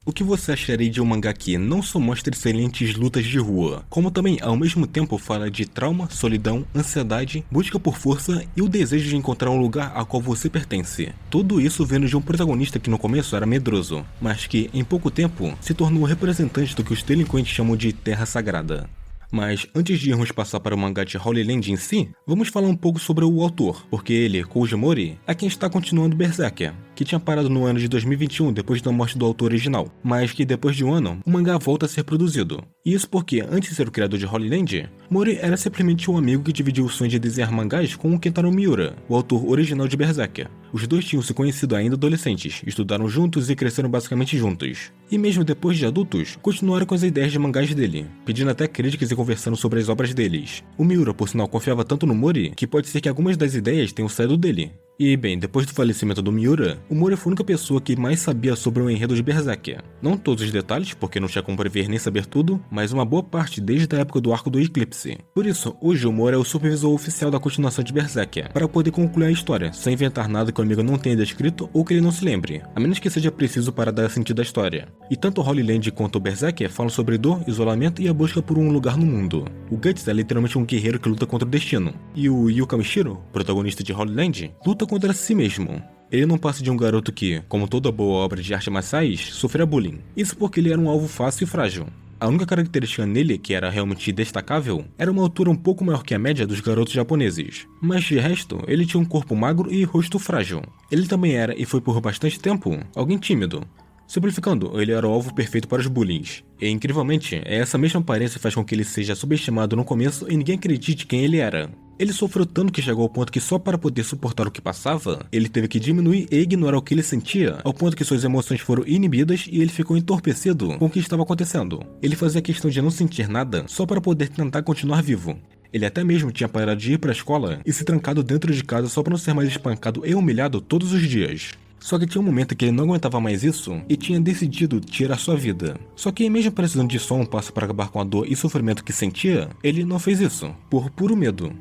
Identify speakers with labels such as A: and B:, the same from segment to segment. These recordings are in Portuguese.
A: O que você acharia de um mangá que não só mostra excelentes lutas de rua, como também ao mesmo tempo fala de trauma, solidão, ansiedade, busca por força e o desejo de encontrar um lugar ao qual você pertence? Tudo isso vindo de um protagonista que no começo era medroso, mas que em pouco tempo se tornou representante do que os delinquentes chamam de Terra Sagrada. Mas antes de irmos passar para o mangá de Holy Land em si, vamos falar um pouco sobre o autor, porque ele, Koji Mori, é quem está continuando Berserker, que tinha parado no ano de 2021 depois da morte do autor original, mas que depois de um ano, o mangá volta a ser produzido. E isso porque, antes de ser o criador de Holy Land, Mori era simplesmente um amigo que dividiu o sonho de desenhar mangás com o Kentaro Miura, o autor original de Berserker. Os dois tinham se conhecido ainda adolescentes, estudaram juntos e cresceram basicamente juntos. E mesmo depois de adultos, continuaram com as ideias de mangás dele, pedindo até críticas e conversando sobre as obras deles. O Miura, por sinal, confiava tanto no Mori que pode ser que algumas das ideias tenham saído dele. E bem, depois do falecimento do Miura, o Mori foi a única pessoa que mais sabia sobre o enredo de Berserker. Não todos os detalhes, porque não tinha como prever nem saber tudo, mas uma boa parte desde a época do arco do Eclipse. Por isso, hoje o Mori é o supervisor oficial da continuação de Berserker, para poder concluir a história, sem inventar nada que o amigo não tenha descrito ou que ele não se lembre, a menos que seja preciso para dar sentido à história. E tanto Holy Land quanto o Berserker falam sobre dor, isolamento e a busca por um lugar no mundo. O Guts é literalmente um guerreiro que luta contra o destino, e o Yu Kamishiro, protagonista de Holy Land, luta contra si mesmo. Ele não passa de um garoto que, como toda boa obra de artes marciais, sofria bullying. Isso porque ele era um alvo fácil e frágil. A única característica nele que era realmente destacável era uma altura um pouco maior que a média dos garotos japoneses. Mas de resto, ele tinha um corpo magro e rosto frágil. Ele também era, e foi por bastante tempo, alguém tímido. Simplificando, ele era o alvo perfeito para os bullies. E incrivelmente, essa mesma aparência faz com que ele seja subestimado no começo e ninguém acredite quem ele era. Ele sofreu tanto que chegou ao ponto que só para poder suportar o que passava, ele teve que diminuir e ignorar o que ele sentia, ao ponto que suas emoções foram inibidas e ele ficou entorpecido com o que estava acontecendo. Ele fazia questão de não sentir nada só para poder tentar continuar vivo. Ele até mesmo tinha parado de ir para a escola e se trancado dentro de casa só para não ser mais espancado e humilhado todos os dias. Só que tinha um momento que ele não aguentava mais isso e tinha decidido tirar sua vida. Só que mesmo precisando de só um passo para acabar com a dor e sofrimento que sentia, ele não fez isso, por puro medo.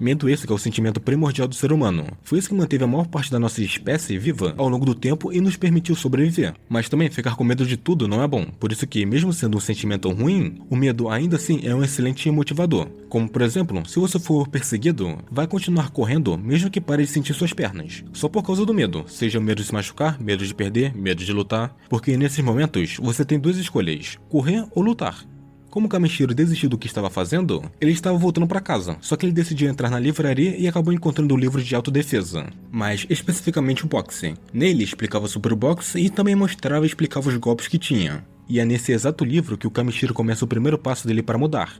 A: Medo esse que é o sentimento primordial do ser humano. Foi isso que manteve a maior parte da nossa espécie viva ao longo do tempo e nos permitiu sobreviver. Mas também ficar com medo de tudo não é bom, por isso que mesmo sendo um sentimento ruim, o medo ainda assim é um excelente motivador. Como por exemplo, se você for perseguido, vai continuar correndo mesmo que pare de sentir suas pernas. Só por causa do medo, seja o medo de se machucar, medo de perder, medo de lutar, porque nesses momentos você tem duas escolhas, correr ou lutar. Como Kamishiro desistiu do que estava fazendo, ele estava voltando para casa, só que ele decidiu entrar na livraria e acabou encontrando o livro de autodefesa, mas especificamente o boxe. Nele explicava sobre o boxe e também mostrava e explicava os golpes que tinha. E é nesse exato livro que o Kamishiro começa o primeiro passo dele para mudar.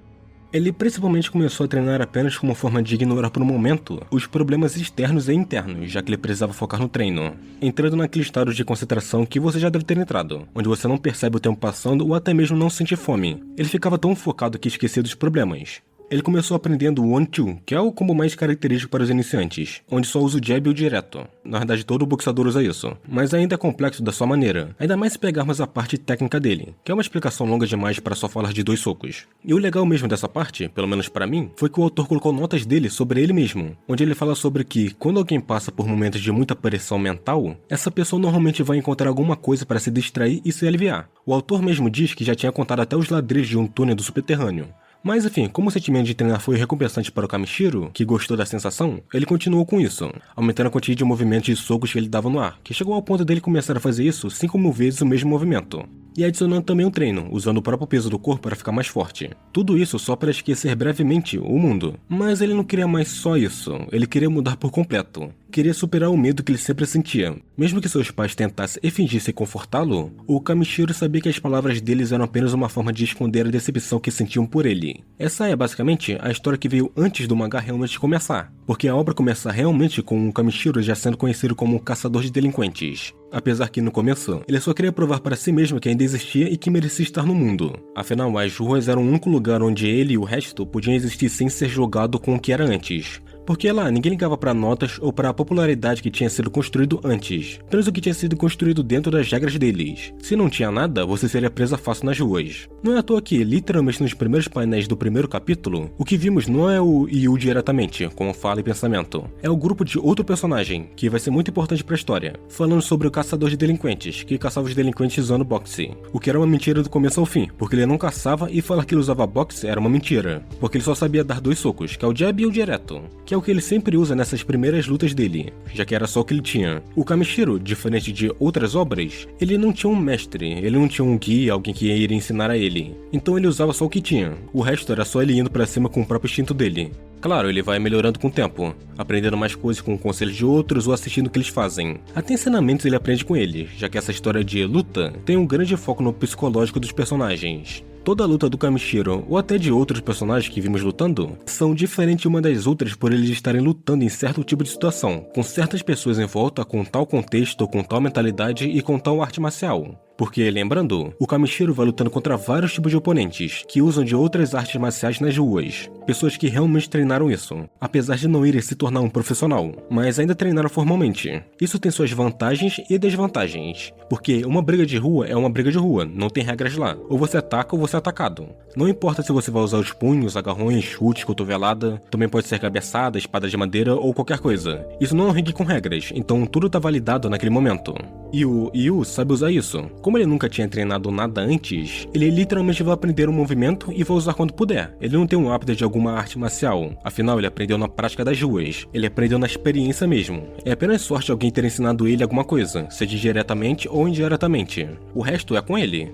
A: Ele principalmente começou a treinar apenas como forma de ignorar por um momento os problemas externos e internos, já que ele precisava focar no treino, entrando naquele estado de concentração que você já deve ter entrado, onde você não percebe o tempo passando ou até mesmo não sente fome. Ele ficava tão focado que esquecia dos problemas. Ele começou aprendendo o One-Two, que é o combo mais característico para os iniciantes, onde só usa o jab e o direto. Na verdade, todo boxeador usa isso, mas ainda é complexo da sua maneira, ainda mais se pegarmos a parte técnica dele, que é uma explicação longa demais para só falar de 2 socos. E o legal mesmo dessa parte, pelo menos para mim, foi que o autor colocou notas dele sobre ele mesmo, onde ele fala sobre que, quando alguém passa por momentos de muita pressão mental, essa pessoa normalmente vai encontrar alguma coisa para se distrair e se aliviar. O autor mesmo diz que já tinha contado até os ladrilhos de um túnel do subterrâneo. Mas enfim, como o sentimento de treinar foi recompensante para o Kamishiro, que gostou da sensação, ele continuou com isso, aumentando a quantidade de movimentos de socos que ele dava no ar, que chegou ao ponto dele começar a fazer isso 5.000 vezes o mesmo movimento. E adicionando também um treino, usando o próprio peso do corpo para ficar mais forte. Tudo isso só para esquecer brevemente o mundo. Mas ele não queria mais só isso, ele queria mudar por completo. Queria superar o medo que ele sempre sentia. Mesmo que seus pais tentassem e fingissem confortá-lo, o Kamishiro sabia que as palavras deles eram apenas uma forma de esconder a decepção que sentiam por ele. Essa é basicamente a história que veio antes do mangá realmente começar, porque a obra começa realmente com o Kamishiro já sendo conhecido como um caçador de delinquentes. Apesar que no começo, ele só queria provar para si mesmo que ainda existia e que merecia estar no mundo. Afinal, as ruas eram o único lugar onde ele e o resto podiam existir sem ser jogado com o que era antes. porque lá ninguém ligava para notas ou para a popularidade que tinha sido construído antes, apenas o que tinha sido construído dentro das regras deles. Se não tinha nada, você seria presa fácil nas ruas. Não é à toa que, literalmente nos primeiros painéis do primeiro capítulo, o que vimos não é o Yu diretamente, como fala e pensamento, é o grupo de outro personagem, que vai ser muito importante para a história, falando sobre o caçador de delinquentes, que caçava os delinquentes usando boxe, o que era uma mentira do começo ao fim, porque ele não caçava e falar que ele usava boxe era uma mentira, porque ele só sabia dar 2 socos, que é o jab e o direto, que é o que ele sempre usa nessas primeiras lutas dele, já que era só o que ele tinha. O Kamishiro, diferente de outras obras, ele não tinha um mestre, ele não tinha um guia, alguém que iria ensinar a ele, então ele usava só o que tinha, o resto era só ele indo pra cima com o próprio instinto dele. Claro, ele vai melhorando com o tempo, aprendendo mais coisas com conselhos de outros ou assistindo o que eles fazem. Até ensinamentos ele aprende com eles, já que essa história de luta tem um grande foco no psicológico dos personagens. Toda a luta do Kamishiro, ou até de outros personagens que vimos lutando, são diferentes uma das outras por eles estarem lutando em certo tipo de situação, com certas pessoas em volta, com tal contexto, com tal mentalidade e com tal arte marcial. Porque, lembrando, o Kamishiro vai lutando contra vários tipos de oponentes, que usam de outras artes marciais nas ruas. Pessoas que realmente treinaram isso, apesar de não irem se tornar um profissional, mas ainda treinaram formalmente. Isso tem suas vantagens e desvantagens, porque uma briga de rua é uma briga de rua, não tem regras lá. Ou você ataca ou você é atacado. Não importa se você vai usar os punhos, agarrões, chutes, cotovelada, também pode ser cabeçada, espada de madeira ou qualquer coisa. Isso não é um ringue com regras, então tudo tá validado naquele momento. E o Yu sabe usar isso. Como ele nunca tinha treinado nada antes, ele literalmente vai aprender um movimento e vai usar quando puder. Ele não tem um hábito de alguma arte marcial, afinal ele aprendeu na prática das ruas, ele aprendeu na experiência mesmo. É apenas sorte de alguém ter ensinado ele alguma coisa, seja diretamente ou indiretamente. O resto é com ele.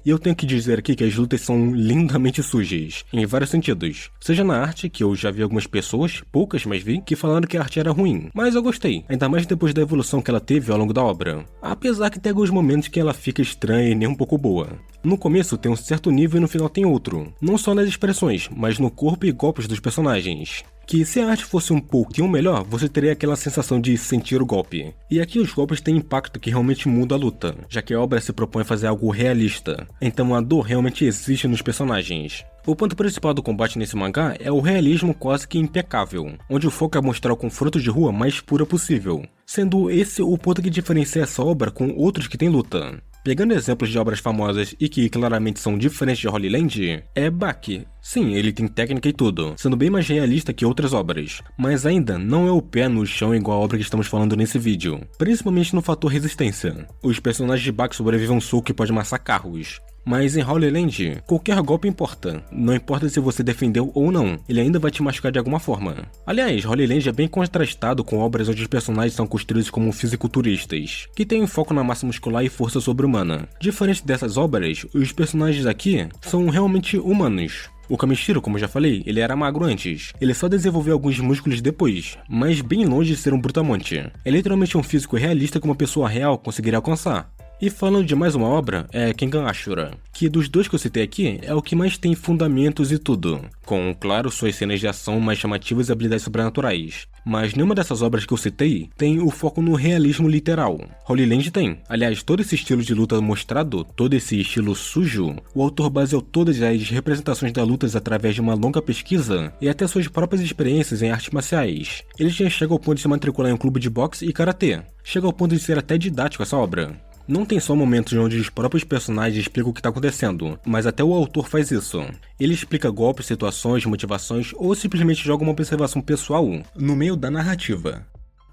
A: E eu tenho que dizer aqui que as lutas são lindamente sujas, em vários sentidos. Seja na arte, que eu já vi algumas pessoas, poucas mas vi, que falaram que a arte era ruim. Mas eu gostei, ainda mais depois da evolução que ela teve ao longo da obra. Apesar que tem alguns momentos que ela fica estranha e nem um pouco boa. No começo tem um certo nível e no final tem outro. Não só nas expressões, mas no corpo e golpes dos personagens. Que se a arte fosse um pouquinho melhor, você teria aquela sensação de sentir o golpe. E aqui os golpes têm impacto que realmente muda a luta, já que a obra se propõe a fazer algo realista, então a dor realmente existe nos personagens. O ponto principal do combate nesse mangá é o realismo quase que impecável, onde o foco é mostrar o confronto de rua mais pura possível, sendo esse o ponto que diferencia essa obra com outros que tem luta. Pegando exemplos de obras famosas e que claramente são diferentes de Holy Land, é Baki. Sim, ele tem técnica e tudo, sendo bem mais realista que outras obras, mas ainda não é o pé no chão igual a obra que estamos falando nesse vídeo, principalmente no fator resistência. Os personagens de Baki sobrevivem a um soco que pode amassar carros. Mas em Holy Land, qualquer golpe importa. Não importa se você defendeu ou não, ele ainda vai te machucar de alguma forma. Aliás, Holy Land é bem contrastado com obras onde os personagens são construídos como fisiculturistas, que têm um foco na massa muscular e força sobre-humana. Diferente dessas obras, os personagens aqui são realmente humanos. O Kamishiro, como já falei, ele era magro antes. Ele só desenvolveu alguns músculos depois, mas bem longe de ser um brutamonte. É literalmente um físico realista que uma pessoa real conseguiria alcançar. E falando de mais uma obra, é Kengan Ashura, que dos dois que eu citei aqui é o que mais tem fundamentos e tudo, com, claro, suas cenas de ação mais chamativas e habilidades sobrenaturais. Mas nenhuma dessas obras que eu citei tem o foco no realismo literal. Holy Land tem. Aliás, todo esse estilo de luta mostrado, todo esse estilo sujo, o autor baseou todas as representações das lutas através de uma longa pesquisa e até suas próprias experiências em artes marciais. Ele já chega ao ponto de se matricular em um clube de boxe e karatê. Chega ao ponto de ser até didático essa obra. Não tem só momentos onde os próprios personagens explicam o que está acontecendo, mas até o autor faz isso. Ele explica golpes, situações, motivações ou simplesmente joga uma observação pessoal no meio da narrativa.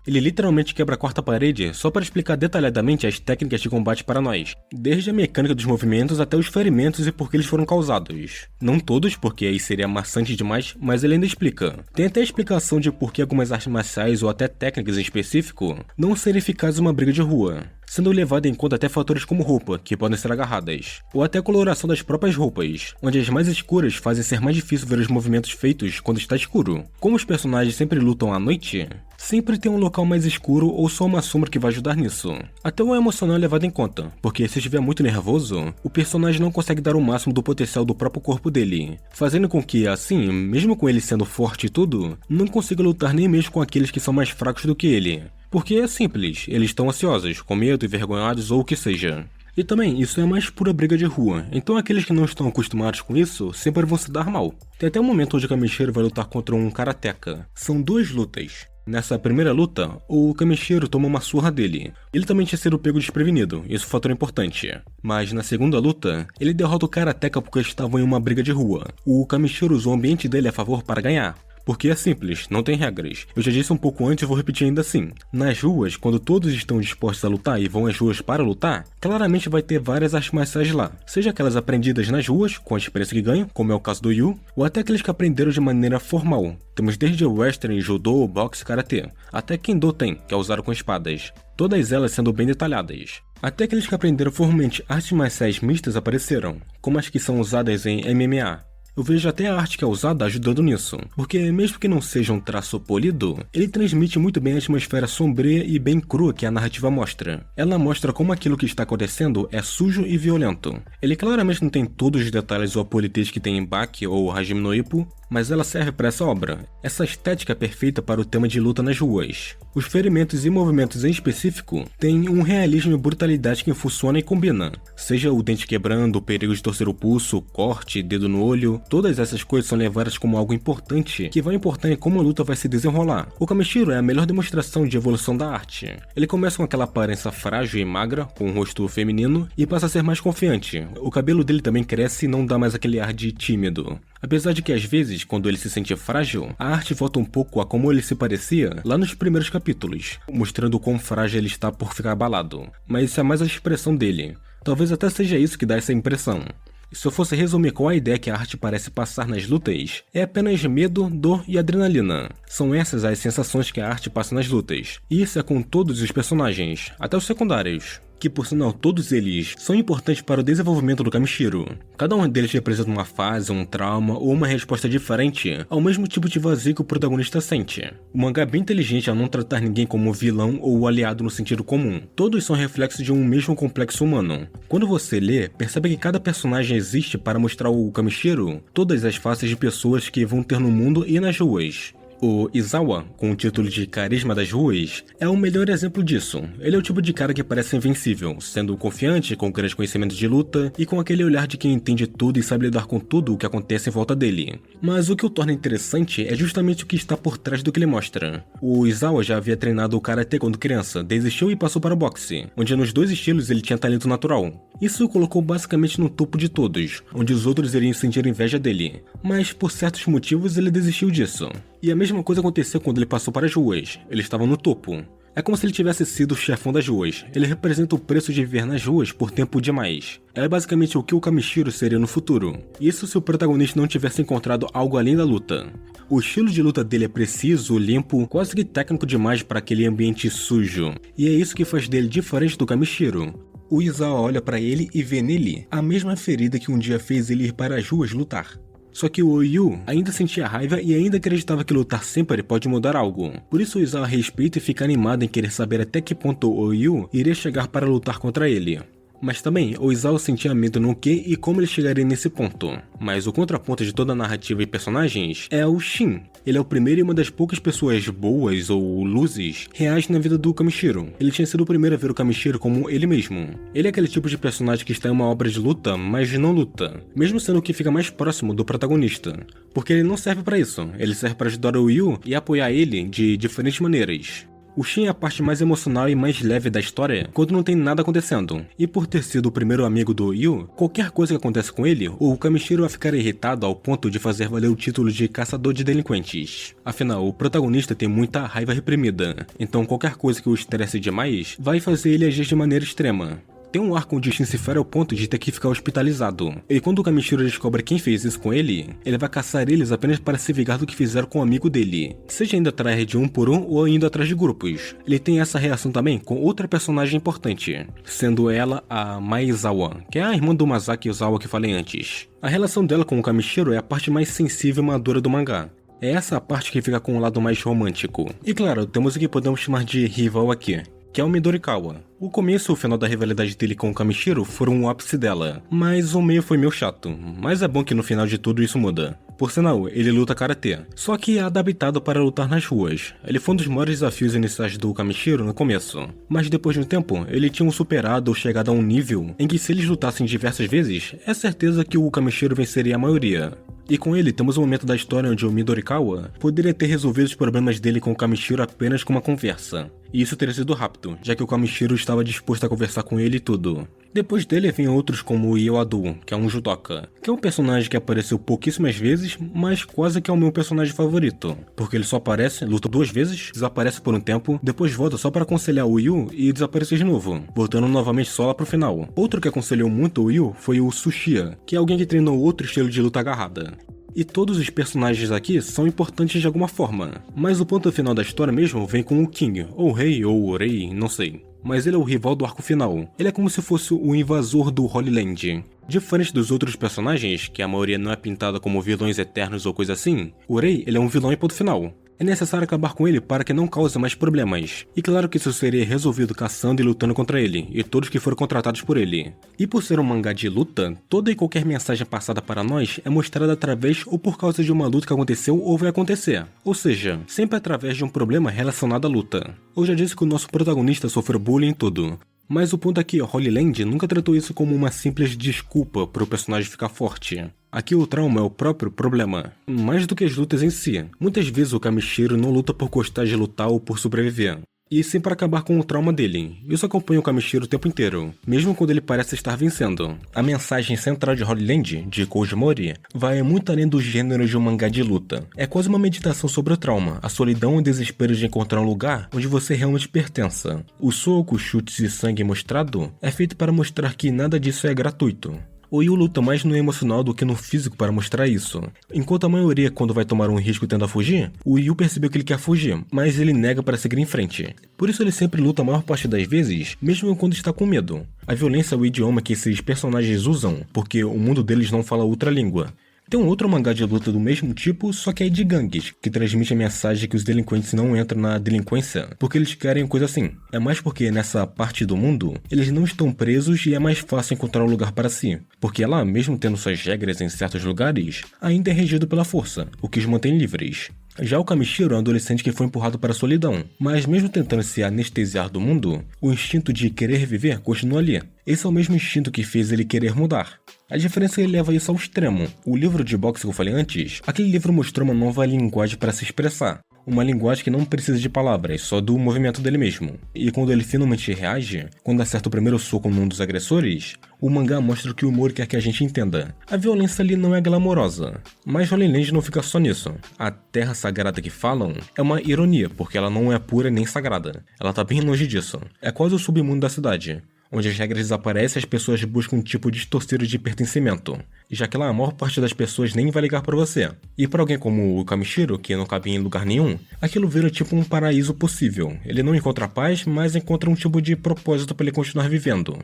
A: Ele literalmente quebra a quarta parede só para explicar detalhadamente as técnicas de combate para nós, desde a mecânica dos movimentos até os ferimentos e por que eles foram causados. Não todos, porque aí seria maçante demais, mas ele ainda explica. Tem até a explicação de por que algumas artes marciais ou até técnicas em específico não serem eficazes em uma briga de rua, sendo levado em conta até fatores como roupa, que podem ser agarradas, ou até a coloração das próprias roupas, onde as mais escuras fazem ser mais difícil ver os movimentos feitos quando está escuro. Como os personagens sempre lutam à noite, sempre tem um local mais escuro ou só uma sombra que vai ajudar nisso. Até o emocional é levado em conta, porque se estiver muito nervoso, o personagem não consegue dar o máximo do potencial do próprio corpo dele, fazendo com que, assim, mesmo com ele sendo forte e tudo, não consiga lutar nem mesmo com aqueles que são mais fracos do que ele. Porque é simples, eles estão ansiosos, com medo, envergonhados ou o que seja. E também, isso é mais pura briga de rua, então aqueles que não estão acostumados com isso sempre vão se dar mal. Tem até um momento onde o Kamishiro vai lutar contra um karateka. São 2 lutas. Nessa primeira luta, o Kamishiro toma uma surra dele. Ele também tinha sido pego desprevenido, isso é um fator importante. Mas na segunda luta, ele derrota o karateka porque estavam em uma briga de rua. O Kamishiro usou o ambiente dele a favor para ganhar. Porque é simples, não tem regras. Eu já disse um pouco antes e vou repetir ainda assim. Nas ruas, quando todos estão dispostos a lutar e vão às ruas para lutar, claramente vai ter várias artes marciais lá. Seja aquelas aprendidas nas ruas, com a experiência que ganham, como é o caso do Yu, ou até aqueles que aprenderam de maneira formal. Temos desde western, judô, boxe e karatê. Até kendo tem, que é usado com espadas. Todas elas sendo bem detalhadas. Até aqueles que aprenderam formalmente artes marciais mistas apareceram, como as que são usadas em MMA. Eu vejo até a arte que é usada ajudando nisso, porque mesmo que não seja um traço polido, ele transmite muito bem a atmosfera sombria e bem crua que a narrativa mostra. Ela mostra como aquilo que está acontecendo é sujo e violento. Ele claramente não tem todos os detalhes ou a politez que tem em Baki ou Hajime no Ippo, mas ela serve para essa obra. Essa estética é perfeita para o tema de luta nas ruas. Os ferimentos e movimentos em específico têm um realismo e brutalidade que funciona e combina. Seja o dente quebrando, o perigo de torcer o pulso, corte, dedo no olho, todas essas coisas são levadas como algo importante, que vai importar em como a luta vai se desenrolar. O Kamishiro é a melhor demonstração de evolução da arte. Ele começa com aquela aparência frágil e magra, com um rosto feminino, e passa a ser mais confiante. O cabelo dele também cresce e não dá mais aquele ar de tímido. Apesar de que às vezes, quando ele se sente frágil, a arte volta um pouco a como ele se parecia lá nos primeiros capítulos, mostrando o quão frágil ele está por ficar abalado. Mas isso é mais a expressão dele. Talvez até seja isso que dá essa impressão. Se eu fosse resumir qual a ideia que a arte parece passar nas lutas, é apenas medo, dor e adrenalina. São essas as sensações que a arte passa nas lutas. E isso é com todos os personagens, até os secundários. Que por sinal todos eles são importantes para o desenvolvimento do Kamishiro. Cada um deles representa uma fase, um trauma ou uma resposta diferente ao mesmo tipo de vazio que o protagonista sente. O mangá é bem inteligente ao não tratar ninguém como vilão ou aliado no sentido comum. Todos são reflexos de um mesmo complexo humano. Quando você lê, percebe que cada personagem existe para mostrar ao Kamishiro todas as faces de pessoas que vão ter no mundo e nas ruas. O Izawa, com o título de Carisma das Ruas, é o melhor exemplo disso. Ele é o tipo de cara que parece invencível, sendo confiante, com grande conhecimento de luta e com aquele olhar de quem entende tudo e sabe lidar com tudo o que acontece em volta dele. Mas o que o torna interessante é justamente o que está por trás do que ele mostra. O Izawa já havia treinado o karatê quando criança, desistiu e passou para o boxe, onde nos 2 estilos ele tinha talento natural. Isso o colocou basicamente no topo de todos, onde os outros iriam sentir inveja dele. Mas por certos motivos ele desistiu disso. E a mesma coisa aconteceu quando ele passou para as ruas. Ele estava no topo. É como se ele tivesse sido o chefão das ruas. Ele representa o preço de viver nas ruas por tempo demais. É basicamente o que o Kamishiro seria no futuro. Isso se o protagonista não tivesse encontrado algo além da luta. O estilo de luta dele é preciso, limpo, quase que técnico demais para aquele ambiente sujo. E é isso que faz dele diferente do Kamishiro. O Izawa olha para ele e vê nele a mesma ferida que um dia fez ele ir para as ruas lutar. Só que o Yu ainda sentia raiva e ainda acreditava que lutar sempre pode mudar algo. Por isso o Izawa respeita e fica animado em querer saber até que ponto o Yu iria chegar para lutar contra ele. Mas também, o Izawa sentia medo no que e como ele chegaria nesse ponto. Mas o contraponto de toda a narrativa e personagens é o Shin. Ele é o primeiro e uma das poucas pessoas boas ou luzes reais na vida do Kamishiro. Ele tinha sido o primeiro a ver o Kamishiro como ele mesmo. Ele é aquele tipo de personagem que está em uma obra de luta, mas não luta. Mesmo sendo o que fica mais próximo do protagonista. Porque ele não serve para isso. Ele serve para ajudar o Yu e apoiar ele de diferentes maneiras. O Shin é a parte mais emocional e mais leve da história quando não tem nada acontecendo. E por ter sido o primeiro amigo do Yu, qualquer coisa que acontece com ele, o Kamishiro vai ficar irritado ao ponto de fazer valer o título de caçador de delinquentes. Afinal, o protagonista tem muita raiva reprimida, então qualquer coisa que o estresse demais vai fazer ele agir de maneira extrema. Tem um arco onde o Shin se fere ao ponto de ter que ficar hospitalizado. E quando o Kamishiro descobre quem fez isso com ele, ele vai caçar eles apenas para se vingar do que fizeram com o amigo dele. Seja indo atrás de um por um ou indo atrás de grupos. Ele tem essa reação também com outra personagem importante, sendo ela a Maezawa, que é a irmã do Masaki Ozawa que falei antes. A relação dela com o Kamishiro é a parte mais sensível e madura do mangá. É essa a parte que fica com o lado mais romântico. E claro, temos o que podemos chamar de rival aqui, que é o Midorikawa. O começo e o final da rivalidade dele com o Kamishiro foram o ápice dela, mas o meio foi meio chato, mas é bom que no final de tudo isso muda. Por sinal, ele luta karatê, só que é adaptado para lutar nas ruas. Ele foi um dos maiores desafios iniciais do Kamishiro no começo, mas depois de um tempo, ele tinha superado ou chegado a um nível em que se eles lutassem diversas vezes, é certeza que o Kamishiro venceria a maioria. E com ele, temos um momento da história onde o Midorikawa poderia ter resolvido os problemas dele com o Kamishiro apenas com uma conversa. E isso teria sido rápido, já que o Kamishiro estava disposto a conversar com ele e tudo. Depois dele vem outros como o Yoadu, que é um judoka, que é um personagem que apareceu pouquíssimas vezes, mas quase que é o meu personagem favorito, porque ele só aparece, luta 2 vezes, desaparece por um tempo, depois volta só para aconselhar o Yu e desaparece de novo, voltando novamente só lá pro final. Outro que aconselhou muito o Yu foi o Tsuchiya, que é alguém que treinou outro estilo de luta agarrada. E todos os personagens aqui são importantes de alguma forma, mas o ponto final da história mesmo vem com o King, ou Rei, ou Rei, não sei. Mas ele é o rival do arco final, ele é como se fosse o invasor do Holy Land. Diferente dos outros personagens, que a maioria não é pintada como vilões eternos ou coisa assim, o Rei ele é um vilão e ponto final. É necessário acabar com ele para que não cause mais problemas. E claro que isso seria resolvido caçando e lutando contra ele, e todos que foram contratados por ele. E por ser um mangá de luta, toda e qualquer mensagem passada para nós é mostrada através ou por causa de uma luta que aconteceu ou vai acontecer. Ou seja, sempre através de um problema relacionado à luta. Eu já disse que o nosso protagonista sofreu bullying em tudo. Mas o ponto é que Holy Land nunca tratou isso como uma simples desculpa para o personagem ficar forte. Aqui o trauma é o próprio problema, mais do que as lutas em si. Muitas vezes o Kamishiro não luta por gostar de lutar ou por sobreviver, e sim para acabar com o trauma dele. Isso acompanha o Kamishiro o tempo inteiro, mesmo quando ele parece estar vencendo. A mensagem central de Holy Land, de Koji Mori, vai muito além do gênero de um mangá de luta. É quase uma meditação sobre o trauma, a solidão e o desespero de encontrar um lugar onde você realmente pertença. Os socos, chutes e sangue mostrado é feito para mostrar que nada disso é gratuito. O Yu luta mais no emocional do que no físico para mostrar isso. Enquanto a maioria, quando vai tomar um risco, tenta fugir, o Yu percebeu que ele quer fugir, mas ele nega para seguir em frente. Por isso ele sempre luta a maior parte das vezes, mesmo quando está com medo. A violência é o idioma que esses personagens usam, porque o mundo deles não fala outra língua. Tem um outro mangá de luta do mesmo tipo, só que é de gangues, que transmite a mensagem que os delinquentes não entram na delinquência porque eles querem coisa assim. É mais porque nessa parte do mundo, eles não estão presos e é mais fácil encontrar um lugar para si. Porque lá, mesmo tendo suas regras em certos lugares, ainda é regido pela força, o que os mantém livres. Já o Kamishiro é um adolescente que foi empurrado para a solidão, mas mesmo tentando se anestesiar do mundo, o instinto de querer viver continua ali. Esse é o mesmo instinto que fez ele querer mudar. A diferença é que ele leva isso ao extremo. O livro de boxe que eu falei antes, aquele livro mostrou uma nova linguagem para se expressar. Uma linguagem que não precisa de palavras, só do movimento dele mesmo. E quando ele finalmente reage, quando acerta o primeiro soco num dos agressores, o mangá mostra o que o humor quer que a gente entenda. A violência ali não é glamourosa, mas Holy Land não fica só nisso. A terra sagrada que falam é uma ironia, porque ela não é pura nem sagrada. Ela tá bem longe disso. É quase o submundo da cidade, onde as regras desaparecem e as pessoas buscam um tipo distorcido de pertencimento, já que lá a maior parte das pessoas nem vai ligar pra você. E pra alguém como o Kamishiro, que não cabia em lugar nenhum, aquilo vira tipo um paraíso possível. Ele não encontra paz, mas encontra um tipo de propósito para ele continuar vivendo.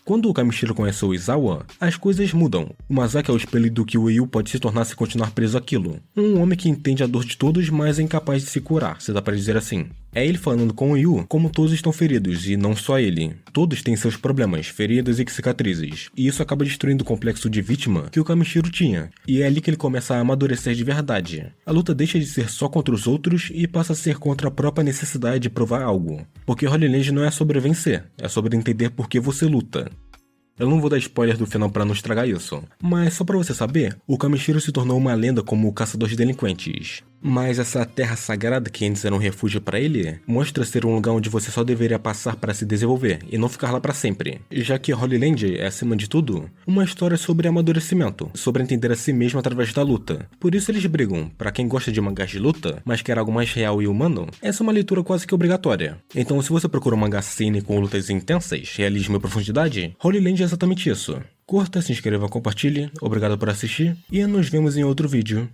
A: Quando o Kamishiro conhece o Izawa, as coisas mudam. O Masaki é o espelho do que o Yu pode se tornar se continuar preso àquilo. Um homem que entende a dor de todos, mas é incapaz de se curar, se dá pra dizer assim. É ele falando com o Yu como todos estão feridos, e não só ele. Todos têm seus problemas, feridas e cicatrizes. E isso acaba destruindo o complexo de vítima que o Kamishiro tinha. E é ali que ele começa a amadurecer de verdade. A luta deixa de ser só contra os outros e passa a ser contra a própria necessidade de provar algo. Porque Holy Land não é sobre vencer, é sobre entender por que você luta. Eu não vou dar spoiler do final para não estragar isso, mas só para você saber, o Kamishiro se tornou uma lenda como o caçador de delinquentes. Mas essa terra sagrada que antes era um refúgio para ele, mostra ser um lugar onde você só deveria passar para se desenvolver e não ficar lá para sempre. Já que Holy Land é, acima de tudo, uma história sobre amadurecimento, sobre entender a si mesmo através da luta. Por isso eles brigam. Para quem gosta de mangás de luta, mas quer algo mais real e humano, essa é uma leitura quase que obrigatória. Então se você procura um mangá cine com lutas intensas, realismo e profundidade, Holy Land é exatamente isso. Curta, se inscreva, compartilhe, obrigado por assistir e nos vemos em outro vídeo.